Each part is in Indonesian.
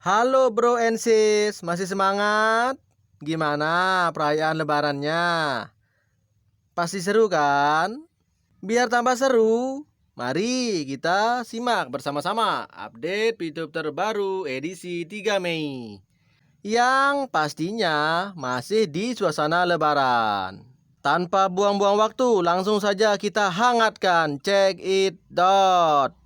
Halo bro and sis, masih semangat? Gimana perayaan lebarannya? Pasti seru kan? Biar tambah seru, mari kita simak bersama-sama update YouTube terbaru edisi 3 Mei. Yang pastinya masih di suasana lebaran. Tanpa buang-buang waktu, langsung saja kita hangatkan Check It Dot.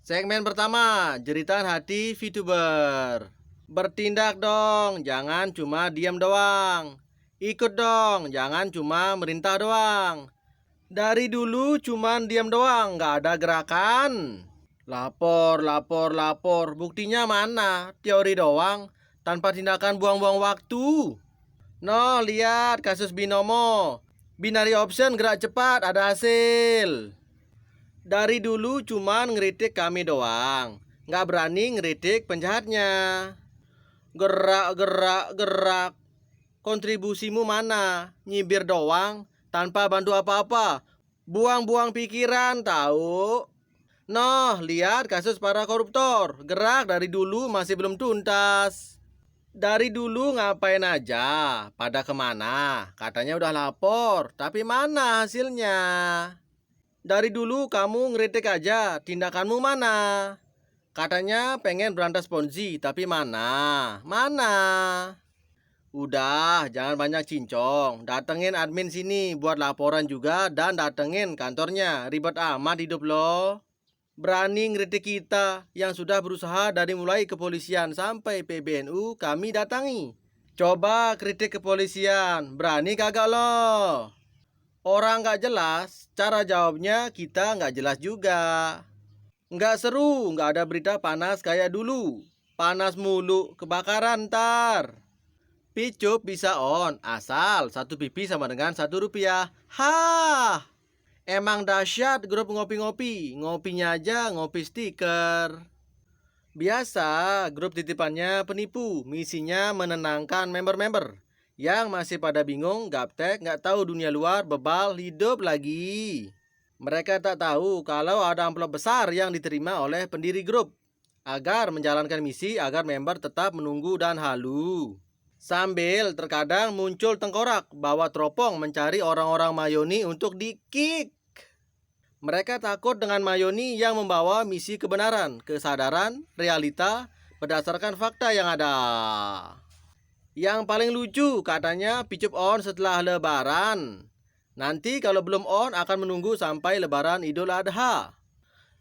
Segmen pertama, jeritan hati VTuber. Bertindak dong, jangan cuma diam doang. Ikut dong, jangan cuma merintah doang. Dari dulu cuman diam doang, nggak ada gerakan. Lapor, lapor, lapor. Buktinya mana? Teori doang, tanpa tindakan buang-buang waktu. No, lihat kasus binomo. Binary option gerak cepat, ada hasil. Dari dulu cuman ngeritik kami doang, nggak berani ngeritik penjahatnya. Gerak, gerak, gerak. Kontribusimu mana? Nyibir doang, tanpa bantu apa-apa. Buang-buang pikiran, tahu? Noh, lihat kasus para koruptor. Gerak dari dulu masih belum tuntas. Dari dulu ngapain aja? Pada kemana? Katanya udah lapor, tapi mana hasilnya? Dari dulu kamu ngeritik aja, tindakanmu mana? Katanya pengen berantas Ponzi, tapi mana? Mana? Udah, jangan banyak cincong. Datengin admin sini buat laporan juga dan datengin kantornya. Ribet amat hidup lo. Berani ngeritik kita yang sudah berusaha dari mulai kepolisian sampai PBNU kami datangi. Coba kritik kepolisian, berani kagak lo? Orang nggak jelas, cara jawabnya kita nggak jelas juga. Nggak seru, nggak ada berita panas kayak dulu. Panas mulu, kebakaran ntar. Picup bisa on, asal satu pipi sama dengan Rp1. Hah, emang dahsyat grup ngopi-ngopi. Ngopinya aja ngopi stiker. Biasa, grup titipannya penipu. Misinya menenangkan member-member yang masih pada bingung, gaptek, nggak tahu dunia luar, bebal, hidup lagi. Mereka tak tahu kalau ada amplop besar yang diterima oleh pendiri grup agar menjalankan misi agar member tetap menunggu dan halu. Sambil terkadang muncul tengkorak bawa teropong mencari orang-orang Mayoni untuk di-kick. Mereka takut dengan Mayoni yang membawa misi kebenaran, kesadaran, realita berdasarkan fakta yang ada. Yang paling lucu katanya picup on setelah lebaran. Nanti kalau belum on akan menunggu sampai lebaran Idul Adha.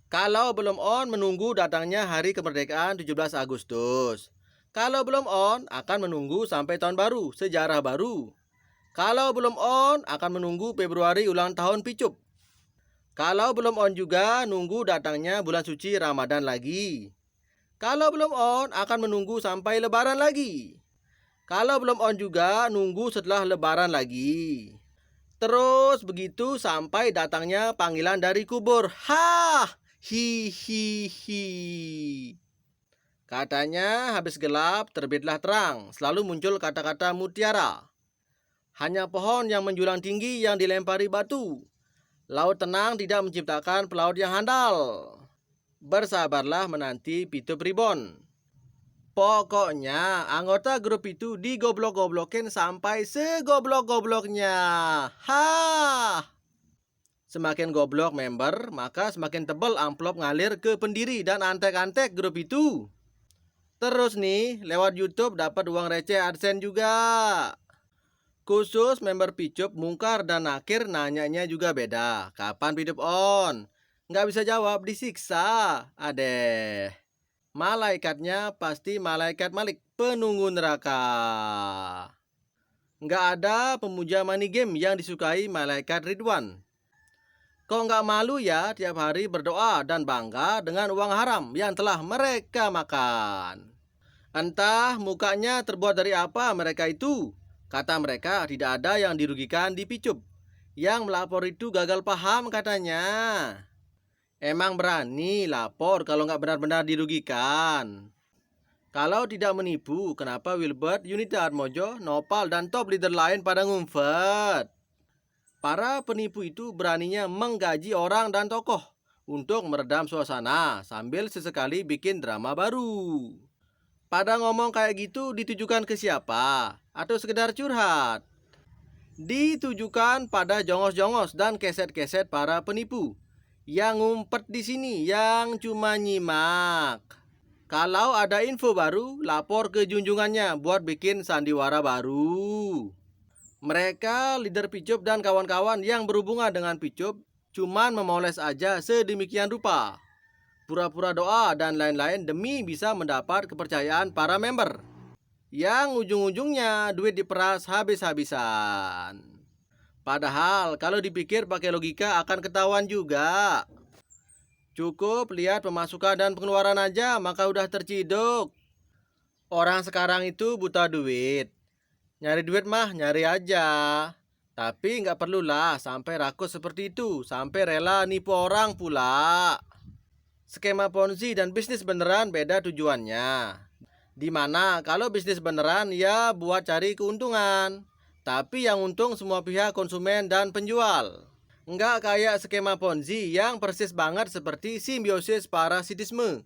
Kalau belum on menunggu datangnya hari kemerdekaan 17 Agustus. Kalau belum on akan menunggu sampai tahun baru, sejarah baru. Kalau belum on akan menunggu Februari ulang tahun picup. Kalau belum on juga nunggu datangnya bulan suci Ramadan lagi. Kalau belum on akan menunggu sampai lebaran lagi. Kalau belum on juga nunggu setelah lebaran lagi. Terus begitu sampai datangnya panggilan dari kubur. Hah, hi hi hi. Katanya habis gelap terbitlah terang. Selalu muncul kata-kata mutiara. Hanya pohon yang menjulang tinggi yang dilempari batu. Laut tenang tidak menciptakan pelaut yang handal. Bersabarlah menanti Pitup Ribon. Pokoknya anggota grup itu digoblok-goblokin sampai segoblok-gobloknya. Hah! Semakin goblok member, maka semakin tebal amplop ngalir ke pendiri dan antek-antek grup itu. Terus nih, lewat YouTube dapat uang receh AdSense juga. Khusus member Picup, Mungkar, dan Nakir nanyanya juga beda. Kapan Picup on? Nggak bisa jawab, disiksa. Adeh. Malaikatnya pasti malaikat Malik, penunggu neraka. Nggak ada pemuja money game yang disukai malaikat Ridwan. Kok nggak malu ya tiap hari berdoa dan bangga dengan uang haram yang telah mereka makan? Entah mukanya terbuat dari apa mereka itu. Kata mereka tidak ada yang dirugikan di Picup. Yang melapor itu gagal paham katanya. Emang berani lapor kalau nggak benar-benar dirugikan. Kalau tidak menipu, kenapa Wilbert, Yunita Atmojo, Nopal, dan top leader lain pada ngumpet? Para penipu itu beraninya menggaji orang dan tokoh untuk meredam suasana sambil sesekali bikin drama baru. Pada ngomong kayak gitu ditujukan ke siapa? Atau sekedar curhat? Ditujukan pada jongos-jongos dan keset-keset para penipu yang ngumpet di sini, yang cuma nyimak. Kalau ada info baru, lapor ke junjungannya buat bikin sandiwara baru. Mereka, leader Picup dan kawan-kawan yang berhubungan dengan Picup, cuman memoles aja sedemikian rupa. Pura-pura doa dan lain-lain demi bisa mendapat kepercayaan para member. Yang ujung-ujungnya duit diperas habis-habisan. Padahal kalau dipikir pakai logika akan ketahuan juga. Cukup lihat pemasukan dan pengeluaran aja maka udah terciduk. Orang sekarang itu buta duit. Nyari duit mah nyari aja. Tapi nggak perlulah sampai rakus seperti itu, sampai rela nipu orang pula. Skema Ponzi dan bisnis beneran beda tujuannya. Dimana kalau bisnis beneran ya buat cari keuntungan. Tapi yang untung semua pihak konsumen dan penjual. Nggak kayak skema Ponzi yang persis banget seperti simbiosis parasitisme.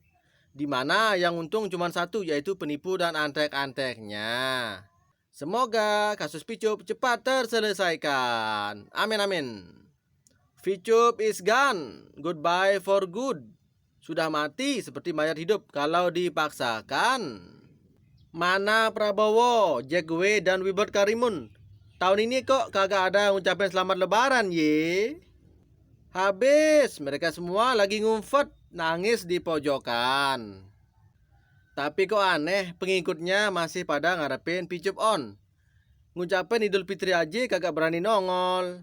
Dimana yang untung cuma satu yaitu penipu dan antek-anteknya. Semoga kasus Picup cepat terselesaikan. Amin amin. Picup is gone. Goodbye for good. Sudah mati seperti mayat hidup kalau dipaksakan. Mana Prabowo, Jack Gue, dan Wilbert Karimun? Tahun ini kok kagak ada ngucapin selamat lebaran ye? Habis, mereka semua lagi ngumfet, nangis di pojokan. Tapi kok aneh, pengikutnya masih pada ngarepin Picup on. Ngucapin Idul Fitri aja kagak berani nongol.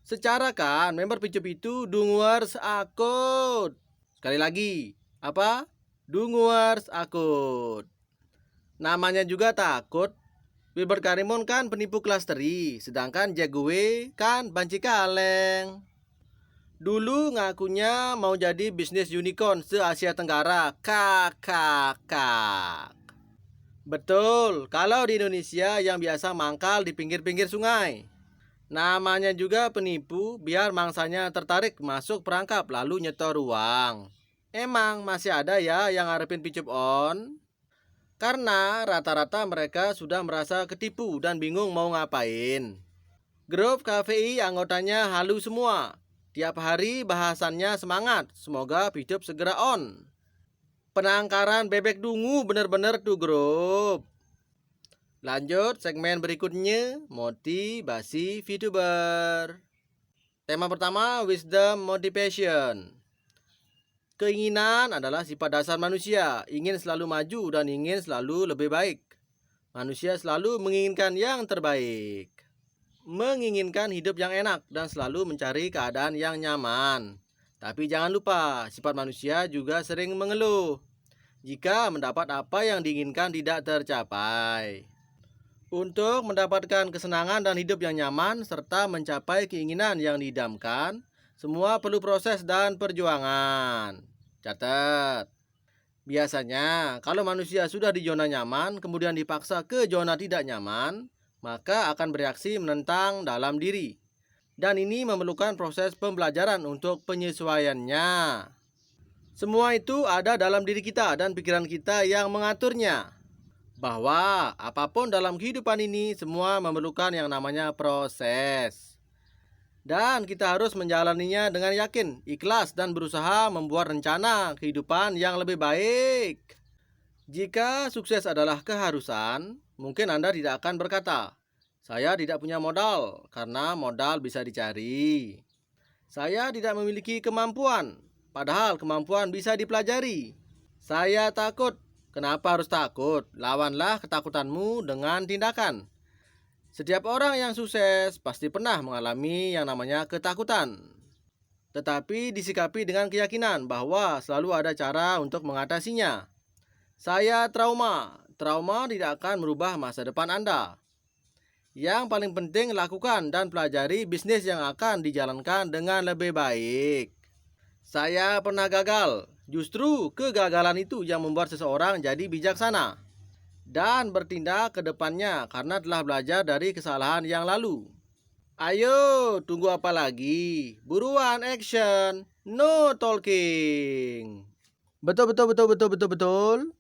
Secara kan, member Picup itu dungers akut. Sekali lagi, apa? Dungers akut. Namanya juga takut. Wilbert Karimun kan penipu kelas teri, sedangkan Jagowe kan banci kaleng. Dulu ngakunya mau jadi bisnis unicorn se-Asia Tenggara. Kakak. Betul, kalau di Indonesia yang biasa mangkal di pinggir-pinggir sungai. Namanya juga penipu biar mangsanya tertarik masuk perangkap lalu nyetor uang. Emang masih ada ya yang ngarepin Picup on? Karena rata-rata mereka sudah merasa ketipu dan bingung mau ngapain. Grup KVI anggotanya halu semua. Tiap hari bahasannya semangat, semoga Picup segera on. Penangkaran bebek dungu bener-bener tuh grup. Lanjut segmen berikutnya, motivasi VTuber. Tema pertama, wisdom motivation. Keinginan adalah sifat dasar manusia, ingin selalu maju dan ingin selalu lebih baik. Manusia selalu menginginkan yang terbaik. Menginginkan hidup yang enak dan selalu mencari keadaan yang nyaman. Tapi jangan lupa, sifat manusia juga sering mengeluh jika mendapat apa yang diinginkan tidak tercapai. Untuk mendapatkan kesenangan dan hidup yang nyaman serta mencapai keinginan yang diidamkan, semua perlu proses dan perjuangan. Catat. Biasanya, kalau manusia sudah di zona nyaman, kemudian dipaksa ke zona tidak nyaman, maka akan bereaksi menentang dalam diri. Dan ini memerlukan proses pembelajaran untuk penyesuaiannya. Semua itu ada dalam diri kita dan pikiran kita yang mengaturnya. Bahwa apapun dalam kehidupan ini semua memerlukan yang namanya proses. Dan kita harus menjalaninya dengan yakin, ikhlas, dan berusaha membuat rencana kehidupan yang lebih baik. Jika sukses adalah keharusan, mungkin Anda tidak akan berkata, "Saya tidak punya modal," karena modal bisa dicari. "Saya tidak memiliki kemampuan," padahal kemampuan bisa dipelajari. "Saya takut," kenapa harus takut? Lawanlah ketakutanmu dengan tindakan. Setiap orang yang sukses pasti pernah mengalami yang namanya ketakutan. Tetapi disikapi dengan keyakinan bahwa selalu ada cara untuk mengatasinya. Saya trauma. Trauma tidak akan merubah masa depan Anda. Yang paling penting lakukan dan pelajari bisnis yang akan dijalankan dengan lebih baik. Saya pernah gagal. Justru kegagalan itu yang membuat seseorang jadi bijaksana dan bertindak ke depannya karena telah belajar dari kesalahan yang lalu. Ayo, tunggu apa lagi? Buruan action, no talking. Betul.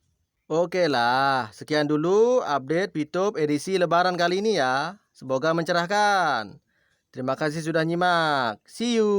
Oke lah, sekian dulu update Bitop edisi Lebaran kali ini ya. Semoga mencerahkan. Terima kasih sudah nyimak. See you.